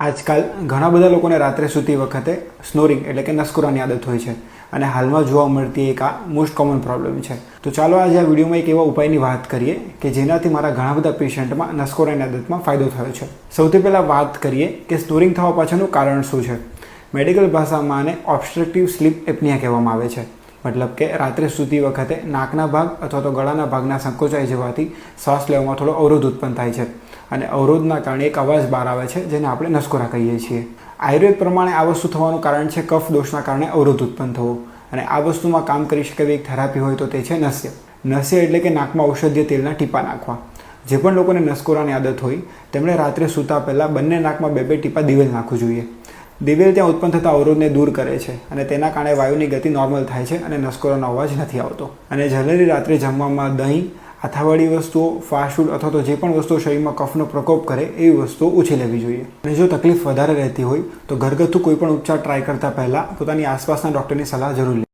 આજકાલ ઘણા બધા લોકોને રાત્રે સૂતી વખતે સ્નોરિંગ એટલે કે નસકોરાની આદત હોય છે અને હાલમાં જોવા મળતી એક આ મોસ્ટ કોમન પ્રોબ્લેમ છે. તો ચાલો આજે આ વિડીયોમાં એક એવા ઉપાયની વાત કરીએ કે જેનાથી મારા ઘણા બધા પેશન્ટમાં નસકોરાની આદતમાં ફાયદો થયો છે. સૌથી પહેલાં વાત કરીએ કે સ્નોરિંગ થવા પાછળનું કારણ શું છે. મેડિકલ ભાષામાં આને ઓબ્સ્ટ્રક્ટિવ સ્લીપ એપનિયા કહેવામાં આવે છે. મતલબ કે રાત્રે સૂતી વખતે નાકના ભાગ અથવા તો ગળાના ભાગના સંકોચાઈ જવાથી શ્વાસ લેવામાં થોડો અવરોધ ઉત્પન્ન થાય છે અને અવરોધના કારણે એક અવાજ બહાર આવે છે જેને આપણે નસકોરા કહીએ છીએ. આયુર્વેદ પ્રમાણે આ વસ્તુ થવાનું કારણ છે કફ દોષના કારણે અવરોધ ઉત્પન્ન થવો અને આ વસ્તુમાં કામ કરી શકે એવી એક થેરાપી હોય તો તે છે નસ્ય. નસ્ય એટલે કે નાકમાં ઔષધીય તેલના ટીપા નાખવા. જે પણ લોકોને નસકોરાની આદત હોય તેમણે રાત્રે સૂતા પહેલાં બંને નાકમાં બે ટીપા દિવેલ નાખવું જોઈએ. દિવેલ ત્યાં ઉત્પન્ન થતા અવરોધને દૂર કરે છે અને તેના કારણે વાયુની ગતિ નોર્મલ થાય છે અને નસકોરાનો અવાજ નથી આવતો. અને જનરલી રાત્રે જમવામાં દહીં, આથાવાળી વસ્તુઓ, ફાસ્ટ ફૂડ અથવા તો જે પણ વસ્તુઓ શરીરમાં કફનો પ્રકોપ કરે એવી વસ્તુઓ ઓછી લેવી જોઈએ. અને જો તકલીફ વધારે રહેતી હોય તો ઘરગથ્થુ કોઈ પણ ઉપચાર ટ્રાય કરતા પહેલાં પોતાની આસપાસના ડૉક્ટરની સલાહ જરૂર લે.